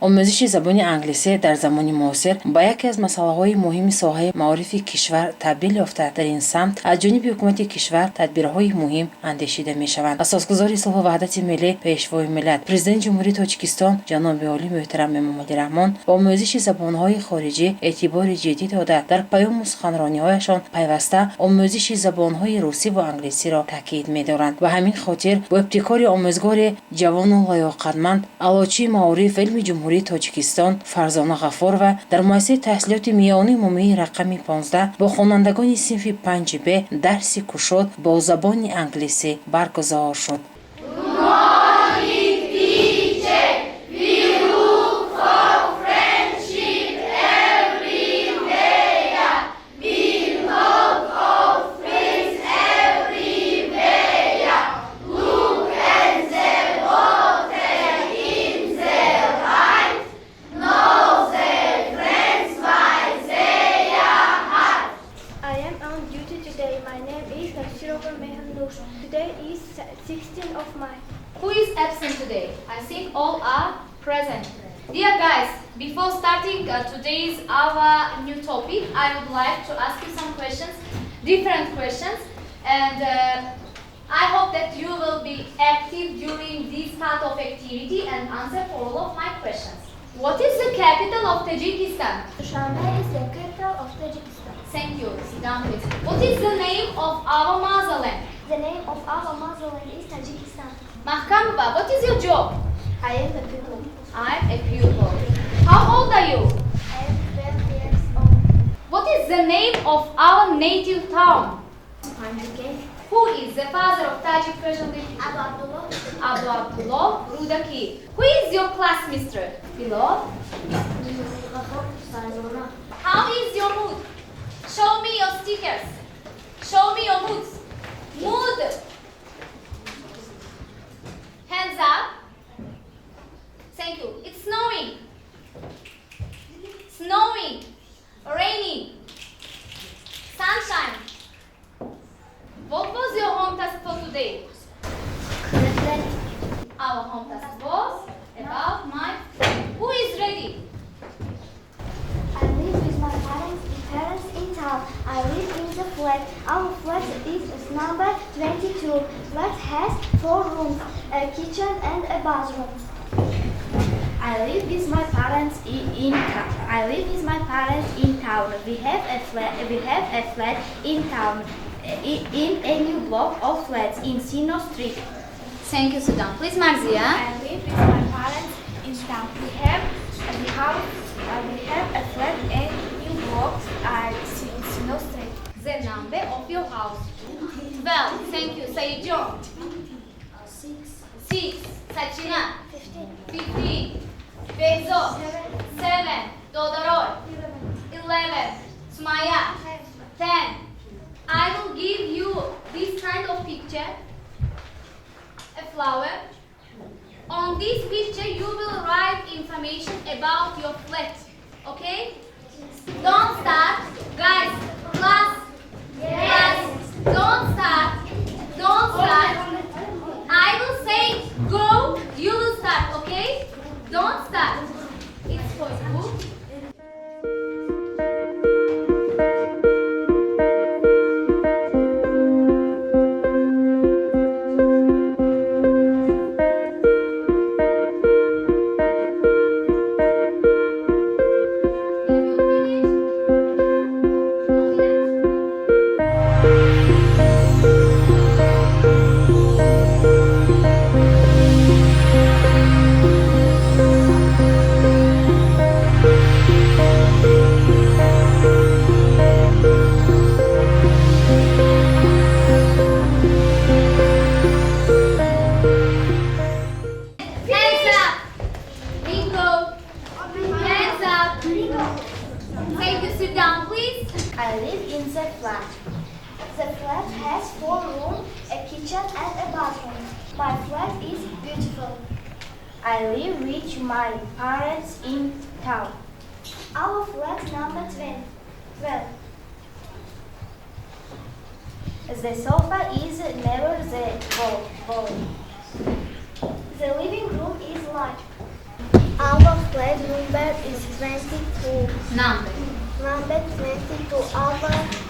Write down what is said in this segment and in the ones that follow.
آموزش زبان انگلیسی در زمان معاصر با یکی از مسائل مهم ساحه معارف کشور تبدیل یافته. در این سمت از جانب حکومت کشور تدبیرهای مهم اندیشیده می‌شوند. اساسگزار صلح و وحدت ملی، پیشوای ملت، پرزیدنت جمهوری تاجیکستان جناب عالی محترم محمد رحمان با آموزش زبان‌های خارجی اعتبار جدی داده در پیام سخنرانی‌هایشان پیوسته آموزش زبان‌های روسی و انگلیسی را تاکید می‌دارند و همین خاطر با ابتکار آموزگار جوان و لیاقتمند علاچی معارف علم جمهوری تاجیکستان فرزانه غفار و در مؤسسه تحصیلات میانی عمومی رقم 15 با خوانندگان صنف 5B درس کشاد با زبان انگلیسی برگزار شد. Today is 16th of May. Who is absent today? I think all are present. Dear guys, before starting today's our new topic, I would like to ask you some questions, different questions, and I hope that you will be active during this part of activity and answer for all of my questions. What is the capital of Tajikistan? Dushanbe is the capital of Tajikistan. Thank you. Sit down, please. What is the name of our motherland? The name of our motherland is Tajikistan. Mahkamova, what is your job? I am a pupil. I'm a pupil. How old are you? I am 12 years old. What is the name of our native town? Panjike. Who is the father of Tajik Persian literature? Abu Abdullah. Abu Abdullah Rudaki. Who is your class mistress? Below. How is your mood? Show me your stickers. Show me your moods. Mood. Hands up. Thank you. It's snowing. Snowing. Raining. Sunshine. What was your home task for today? Our home task was about my friend. Who is ready? I live with my parents in town. I live in the flat. Our flat is number 22. Flat has 4 rooms, a kitchen and a bathroom. I live with my parents in town. I live with my parents in town. We have a flat in town, in a new block of flats in Simo Street. Thank you, Sudan. Please, Marzia. I live with my parents in town. We have a flat in new block in Simo Street. The number of your house. 12. Thank you. Saeedjon. 6. Sachina. 15. Bezo. 7. Dodorol. 11. Sumaya. 10. I will give you this kind of picture. A flower. On this picture you will write information about your flat. Okay? Don't start. Guys, class. Yes. Don't start. Don't start. I will say go. You will start. Okay? Don't start. It's for you. Thank you. Sit down, please. I live in the flat. The flat has 4 rooms, a kitchen and a bathroom. My flat is beautiful. I live with my parents in town. Our flat number 12. The sofa is never the wall. The living room is large. Our flat number is 22. Number. Number 22. Our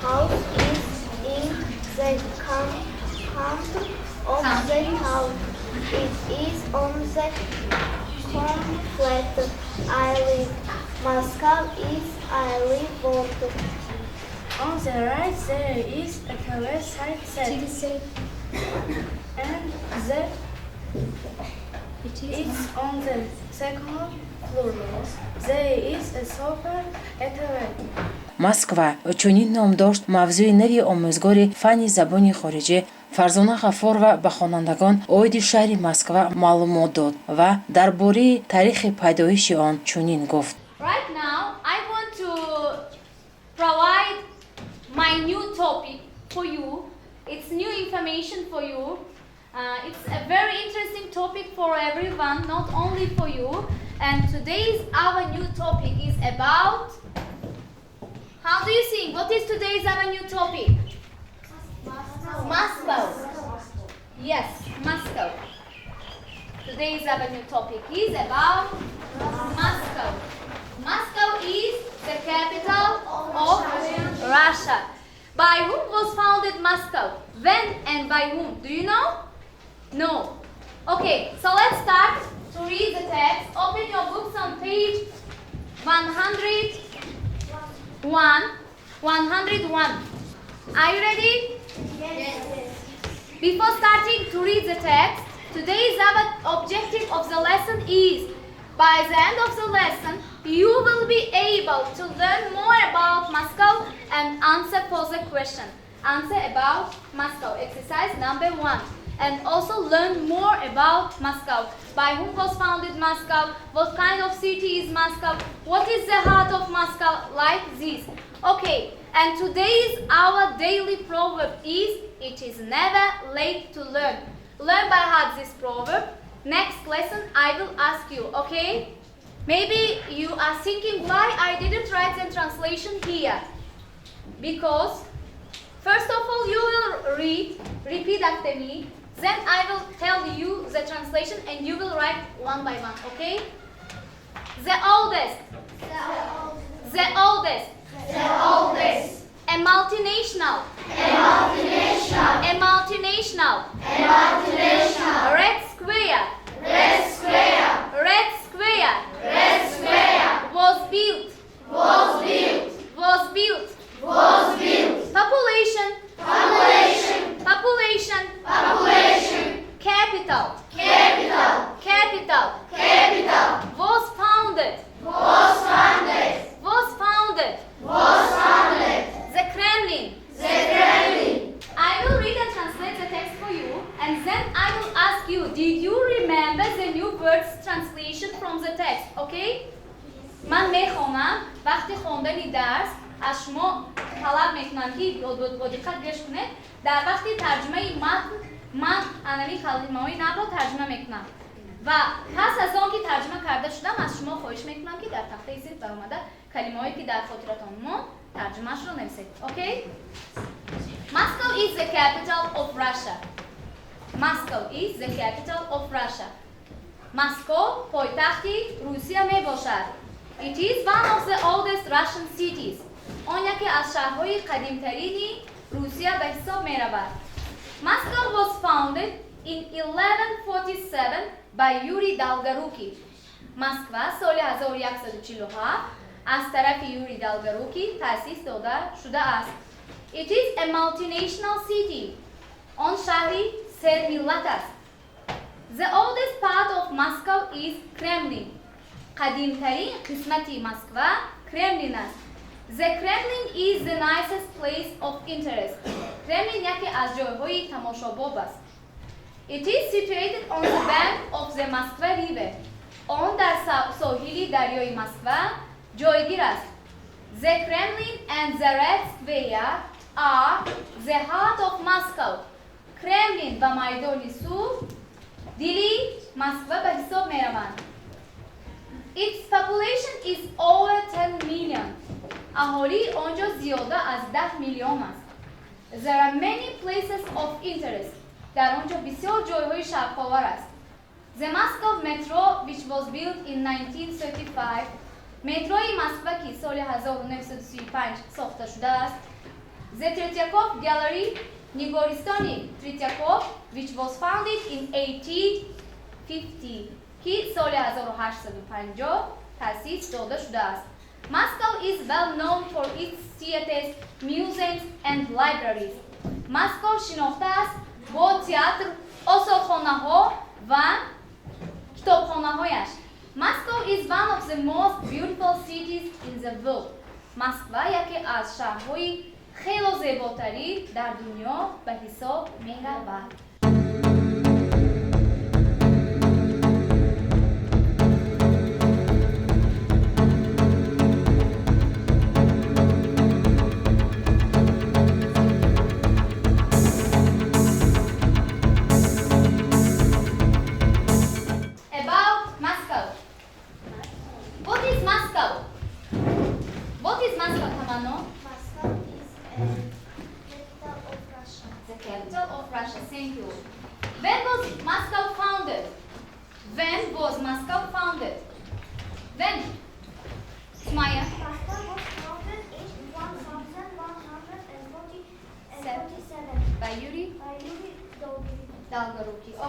house is in the count of the town. It is on the flat. I live. Moscow is I live both. On the right there is a tower side set. And it's on the second floor. There is a sofa at the right. Москва чунин ном дошт мавзӯи нави омӯзгори фанни забони хориҷӣ Фарзона Ғафурова ба хонандагон оиди шаҳри Москва маълумот дод ва дар бораи таърихи пайдоиши он чунин гуфт. Right now, I want to provide my new topic for you. It's new information for you. It's a very interesting topic for everyone, not only for you. And today's our new topic is about. How do you think? What is today's our new topic? Moscow. Yes, Moscow. Today's our new topic is about Moscow. Moscow is the capital of Russia. By whom was founded Moscow? When and by whom? Do you know? No. Okay, so let's start to read the text. Open your books on page 101. Are you ready? Yes. Before starting to read the text, today's our objective of the lesson is, by the end of the lesson, you will be able to learn more about Moscow and answer for the question. Answer about Moscow, exercise number 1. And also learn more about Moscow. By whom was founded Moscow? What kind of city is Moscow? What is the heart of Moscow? Like this. Okay, and today's our daily proverb is, it is never late to learn. Learn by heart this proverb. Next lesson I will ask you, okay? Maybe you are thinking why I didn't write the translation here. Because first of all you will repeat after me. Then I will tell you the translation and you will write one by one, okay? The oldest. The oldest. The oldest. A multinational. A multinational. A multinational. A multinational. Red square. Red square. Red square. Red square. Was built. Was built. Was built. Was built. Population. Population. Population. Population. Capital. Capital. Capital. Capital. Was founded. Was founded. Was founded. Was founded. The Kremlin. The Kremlin. I will read and translate the text for you, and then I will ask you, did you remember the new words translation from the text, okay? من میخونم وقتی خوندنی درس از شما طلب میکنم که با دقت گوش کنید. در وقتی ترجمه متن من انمی کلمه‌های نو را ترجمه میکنم و پس از آن که ترجمه کرده شدم از شما خواهش میکنم که در تخته زیر برآمده کلمه‌هایی که در خاطرتان موند ترجمهش رو نویسید. اوکی؟ Moscow is the capital of Russia. Moscow is the capital of Russia. مسکو پایتختی روسیه می باشد. It is one of the oldest Russian cities. آن یکی از شهرهای قدیمترین روسیه به حساب می رود. Moscow was founded in 1147 by Yuri Dolgoruki. مسکو سال 1147 از طرف یوری دالگاروکی تأسیس داده شده است. It is a multinational city. آن شهری سرملت است. The oldest part of Moscow is Kremlin. قدیمترین قسمتی مسکو کرملین است. The Kremlin is the nicest place of interest. کرملین یکی از جایهای تماشاباب است. It is situated on the bank of the Moskva River. آن در ساحلی دریای مسکو جایگیر است. The Kremlin and the Red Square are the heart of Moscow. کرملین و میدان سور دیلی مسکو به حساب می روند. Its population is over 10 million. اهالی آنجا زیاده از 10 میلیون است. There are many places of interest. در آنجا بسیار جایهای شگفت‌آور است. The Moscow metro, which was built in 1935, метрои Москва ки соли 1935 сохта шудааст. The Tretyakov Gallery, Нигористони Tretyakov, which was founded in 1850, ки соли 1850 таъсис дода шудааст. Moscow is well known for its theatres, museums and libraries. Moscow шинохтааст бо театр, осорхонаҳо ва китобхонаҳояш. Moscow is one of the most beautiful cities in the world. Москва яке аз шаҳрҳои хело зеботарӣ дар дунё ба ҳисоб меравад.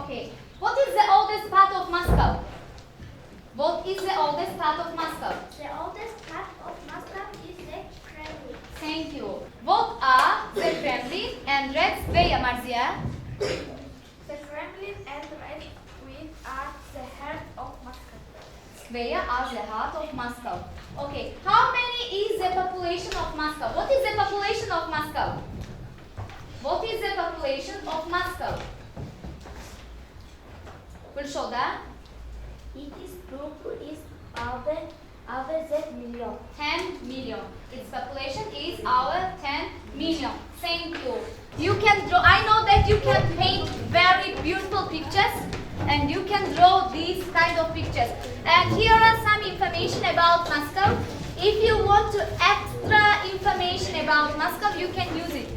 Okay. What is the oldest part of Moscow? What is the oldest part of Moscow? The oldest part of Moscow is the Kremlin. Thank you. What are the Kremlin and Red Sveya Marzia? The Kremlin and Red Queen are the heart of Moscow. Sveya are the heart of Moscow. Okay. How many is the population of Moscow? What is the population of Moscow? What is the population of Moscow? Gulshoda? It is group is over 10 million. 10 million. Its population is our 10 million. Thank you. You can draw, I know that you can paint very beautiful pictures and you can draw these kind of pictures. And here are some information about Moscow. If you want to extra information about Moscow, you can use it.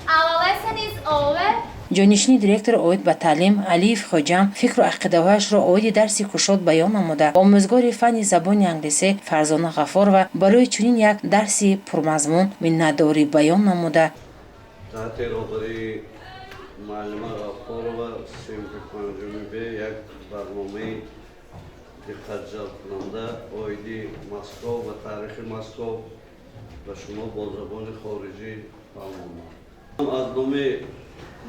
Our lesson is over. ҷонишини директор оид ба таълим Алиев Хоҷам фикру ақидаҳояшро оиди дарси кушод баён намуда омӯзгори фанни забони англисӣ Фарзона Ғафорова барои чунин як дарси пурмазмун миннатдорӣ баён намуда таҳти роҳбарии муаллима Ғафорова синфи панҷуми б як барномаи диққатҷалбкунанда оиди Москов ва таърихи Москов ба шумо бо забони хориҷӣ фаҳмонам. аз номи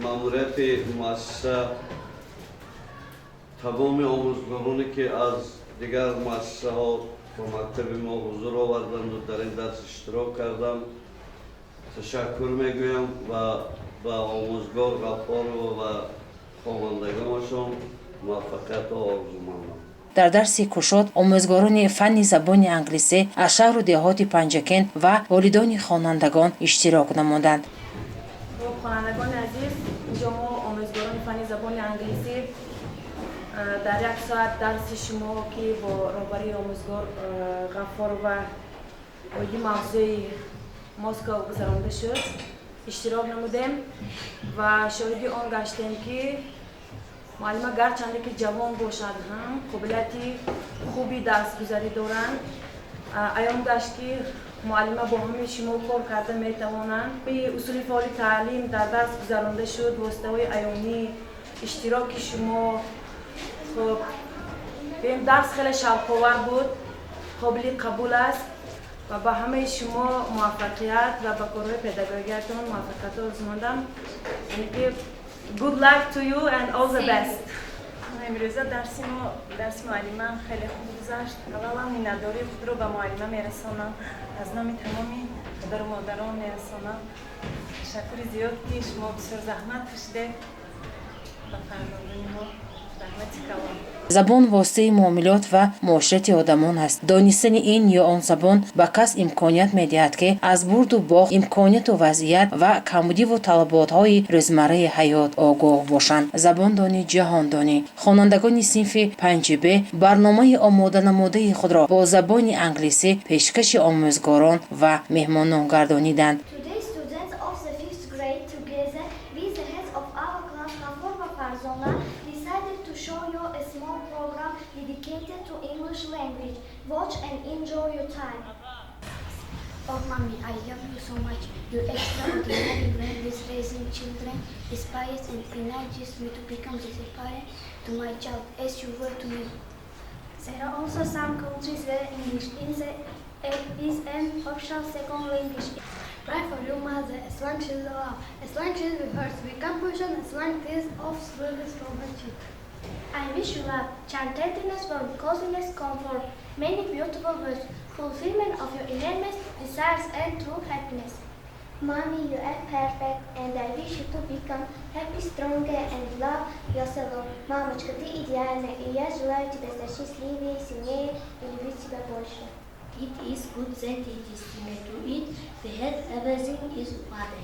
маъмурияти муассиса тамоми омӯзгороне ки аз дигар муассисаҳо ба мактаби мо ҳузур оварданду дар ин дарс иштирок кардам ташаккур мегӯям ва ба омӯзгор Ғафорова ва хонандагонашон муваффақиятҳо орзумандам. дар дарси кушод омӯзгорони фанни забони англисӣ аз шаҳру деҳоти Панҷакен ва волидони хонандагон иштирок намуданд. خوانندگان عزیز، اینجا ما آموزگاران فنی زبان انگلیسی در یک ساعت درس شما که با رهبری آموزگار غفار و اویدی موضوع مسکو گذرانده شد اشتراک نمودیم و شاهدی آن گشتیم که معلمه گرچنده که جوان باشد هم قابلیتی خوبی درسگذاری دارند ایام گشت که معلمه با همه شما کار کرده میتوانند. به اصول فعال تعلیم در درس گذرانده شد واسطه‌های ایامی اشتراک شما. خب این درس خیلی شوق‌آور بود، قابل قبول است و با همه شما موفقیت و با کارهای پداگوژیتون موفقیت آرزومندم. یعنی که good luck to you and all the best. امروزه درس معلمم خیلی خوب گذشت. اولا مینداری خود رو به معلمه میرسانم، از نام تمامی پدر و مادران میرسانم. تشکر زیاد که شما بسیار زحمت کشیده و فرزندان ما زحمتی کردن. забон воситаи муомилот ва муоширати одамон аст. донистани ин ё он забон ба кас имконият медиҳад ки аз бурду бохт имконияту вазъият ва камбудиву талаботҳои рӯзмарраи ҳаёт огоҳ бошанд. забондонӣ ҷаҳондонӣ хонандагони синфи 5Б барномаи омода намудаи худро бо забони англисӣ пешкаши омӯзгорон ва меҳмонон гардониданд. Today, students of the 5th grade, together with the heads of our class, Ғафор and Farzona, decided to show show you a small program dedicated to English language. Watch and enjoy your time. Oh, Mommy, I love you so much. Your extraordinary brain with raising children inspires and energizes me to become the parent to my child as you were to me. There are also some countries where English is an official second language. Pray for your mother, as long as she is alive, as long as she is with her, with compassion, as long as it is of service from her children. I wish you love, tenderness, warmth, coziness, comfort, many beautiful words, fulfillment of your innermost desires and true happiness. Mommy, you are perfect, and I wish you to become happy, stronger, and love yourself. Мамочка, ты идеальна, и я желаю тебя стать счастливее, сильнее и любить тебя больше. It is good that it is similar to it. We have everything is father.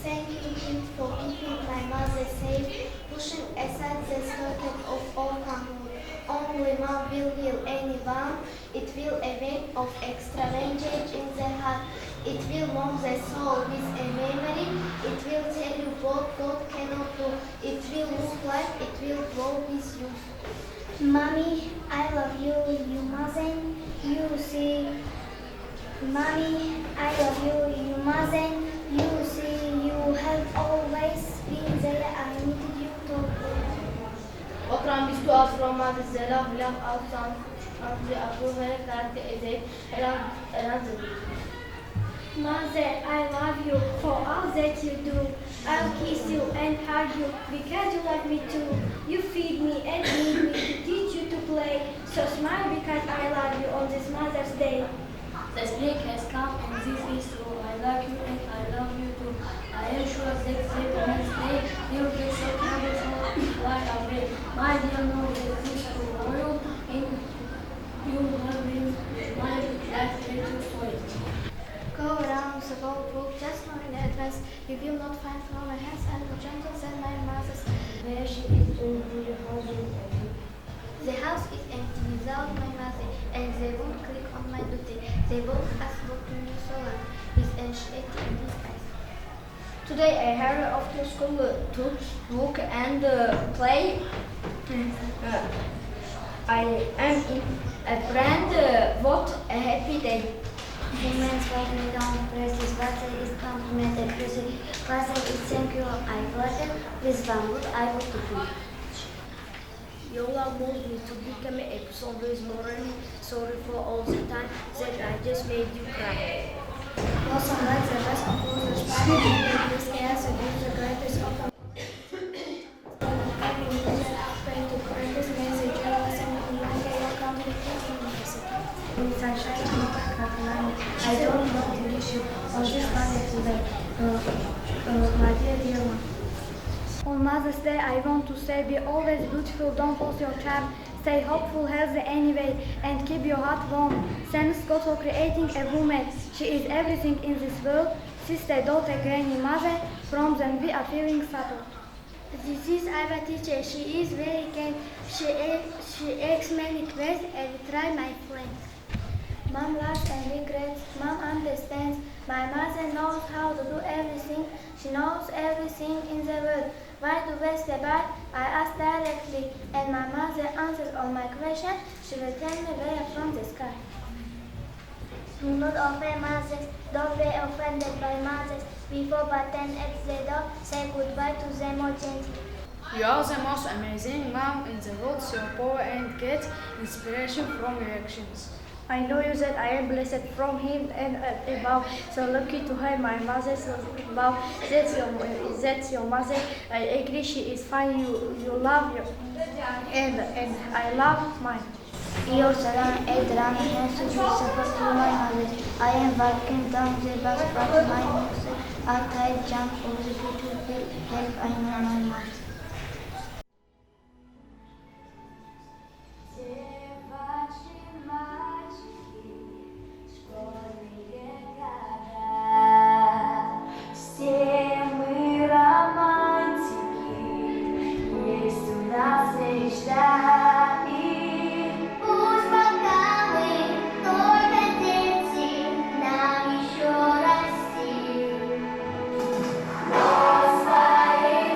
Thank you for keeping my mother safe, pushing aside the circuit of overcomfort. Only mom will heal anyone. It will event of extra language in the heart. It will warm the soul with a memory. It will tell you what God cannot do. It will look like it will grow with you. Mommy, I love you. You mustn't. You see. Mommy, I love you. You mustn't. You see. You have always been there. I needed you to. Okram biz tu asroma zela vlaf avsan avzi abuhere karti ezet eran Mother, I love you for all that you do. I'll kiss you and hug you because you love me too. You feed me and need me to teach you to play. So smile because I love you on this Mother's Day. The spring has come and this is true. I love you and I love you too. I am sure that the next day you will get so beautiful right away. My dear, know that this tomorrow and you have been my life to soil. Go around the whole book, just know in advance you will not find flower hands and more gentle than my mother's. where she is in the house empty. The house is empty without my mother, and they won't click on my duty. They both ask what to me so long, with anxiety in his eyes. Today I hurry off to school to book and play. I am in a friend. What a happy day! Women's walking down presses, water is complimented, water is thank you, I water, with bamboo, I want to do. Yola moves me to become a person who is morally sorry for all the time that I just made you cry. Also, like the best of all the spirit, this chaos is the greatest of all. I don't know the issue of this planet today, my dear one. On Mother's Day, I want to say be always beautiful, don't lose your charm, stay hopeful, healthy anyway, and keep your heart warm. Thanks God for creating a woman. She is everything in this world. Sister, daughter, granny, mother, from them we are feeling support. This is our teacher. She is very kind. She asks many questions and try my friends. Mom loves and regrets. Mom understands. My mother knows how to do everything. She knows everything in the world. Why do we stay back? I ask directly, and my mother answers all my questions. She will tell me where from the sky. Do not offend mothers. Don't be offended by mothers. Before but then at the door, say goodbye to them more gently. You are the most amazing mom in the world, so power and get inspiration from your actions. I know you that I am blessed from him and above. So lucky to have my mother so above. That's your mother. I agree she is fine. You love you. And I love mine. Your salam Adran has to be support to my mother. I am walking down the bus but my mother. I tried jump over the beautiful help I know my mother. Nos vai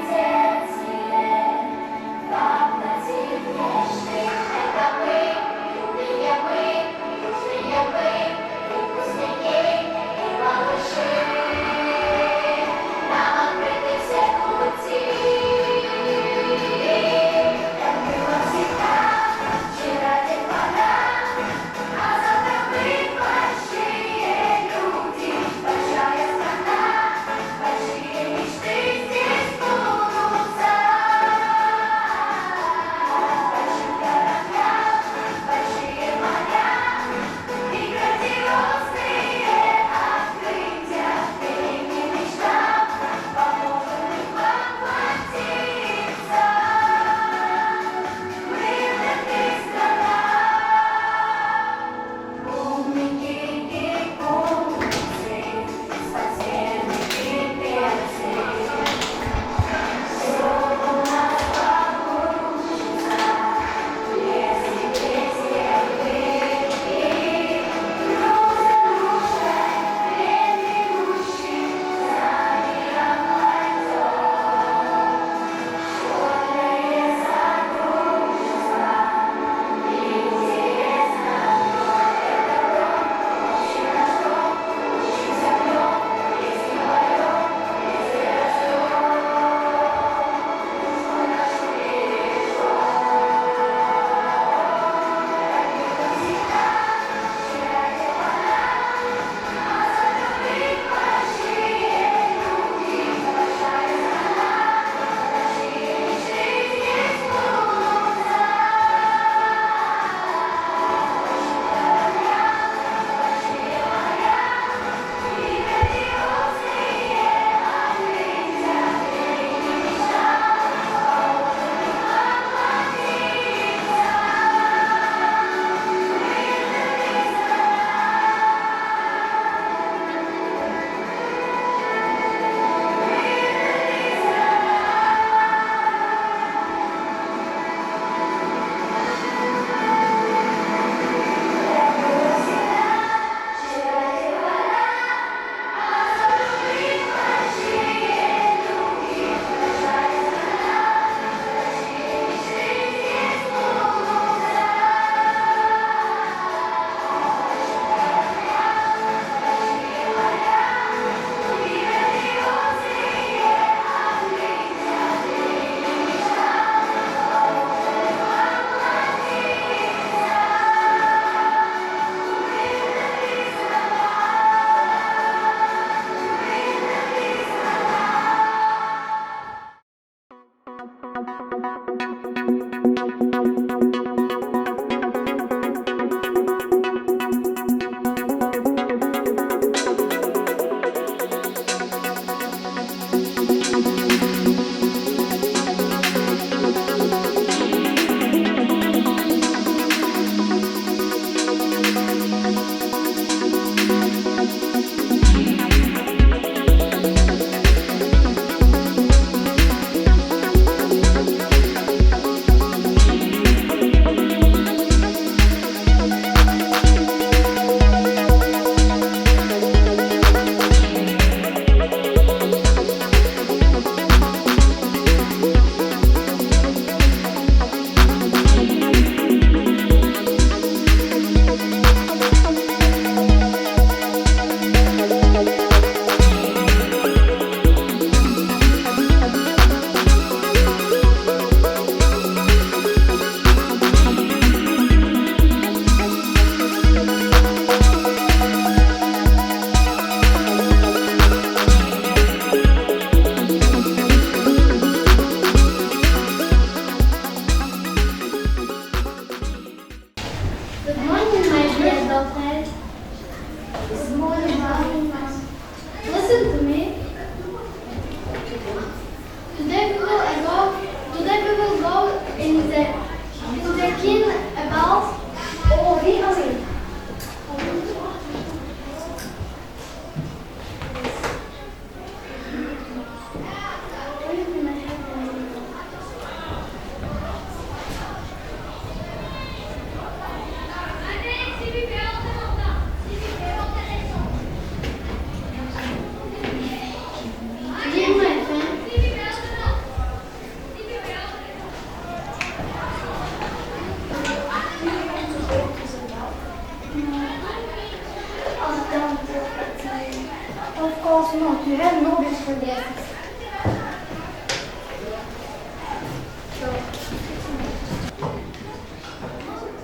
course not. You have no responsibility.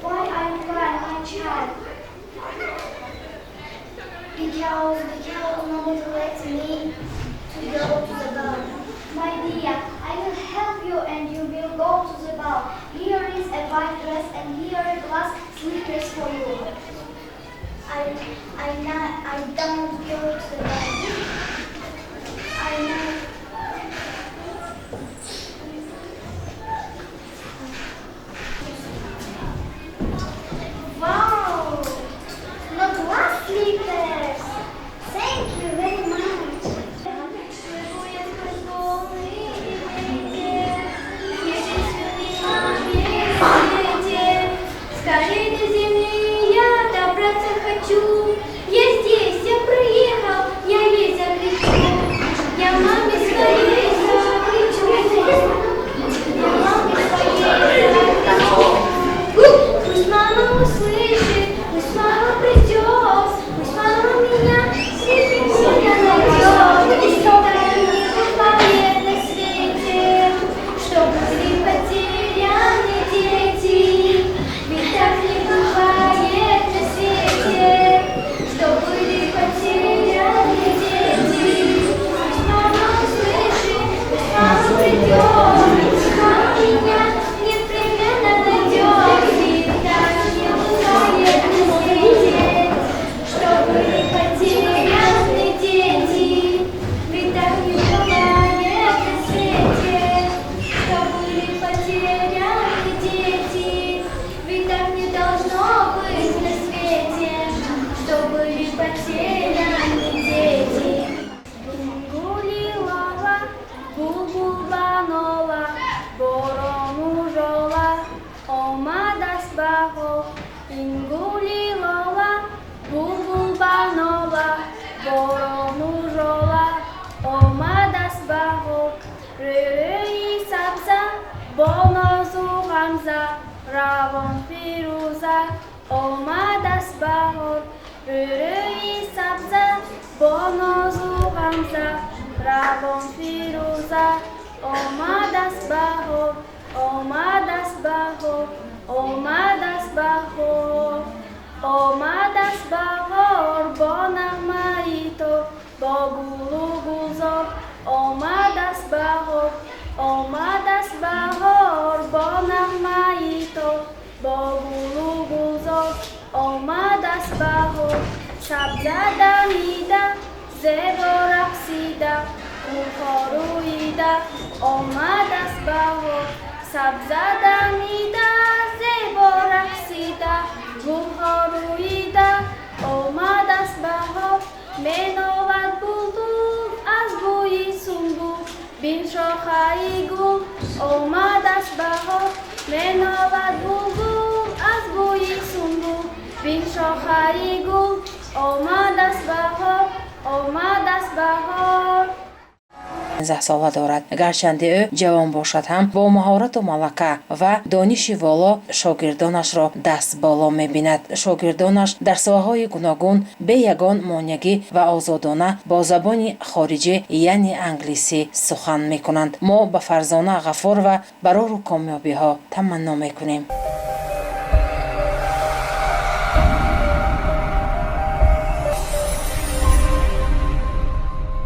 Why are you crying, my child? Because nobody lets me to go to the ball. My dear, I will help you and you will go to the ball. Here is a white dress and here are glass slippers for you. I don't go to the ball. Wow! Not glass slippers! Thank you very much. Скажите земле, я добраться хочу. Я здесь, я приехал, я весь закричу. Я маме своей закричу. Я маме своей закричу. Пусть мама услышит, пусть мама придет, пусть мама меня всегда найдет. И чтобы не бывает на свете, чтобы были потеряны дети. Ведь так не бывает на свете, что были потеряны дети. Пусть мама услышит, пусть мама придет, пусть мама меня непременно найдет. Ведь так не бывает на свете, что были потеряны дети. Ведь так не бывает на свете, что были потеряны дети. Ведь так не должно быть на свете, что были потеряны дети. Гулилала, бубубанола, борону жола, омадас бахо. Ингулилала, бубубанола, борону жола, омадас бахо. Рюрюи сабза, бонозу хамза, равон фируза, омадас бахо. Рюрюи сабза, бонозу хамза, равон фируза, омадас бахо, омадас бахо, омадас бахо. Омадас бахор, бонамаито, богулу гузор, омадас бахор, омадас бахор, бонамаито, богулу гузор, омадас бахор. Сабзада мида, зебораксида, ухоруида, омадас бахор. Сабзада мида, зебораксида, ухоруида, омадас бахор. Меноват булдул, аз буи сумбул, бин шохаигул, омадас бахор. Меноват булдул, аз буи сумбул, бин шохаигул, омадас бахор, омадас бахор. 15 сола дорад. гарчанде ӯ ҷавон бошад ҳам бо маҳорату малака ва дониши воло шогирдонашро даст боло мебинад. шогирдонаш дар соҳаҳои гуногун бе ягон монеагӣ ва озодона бо забони хориҷӣ яъне англисӣ сухан мекунанд. мо ба Фарзона Ғафур ва барору комёбиҳо таманно мекунем.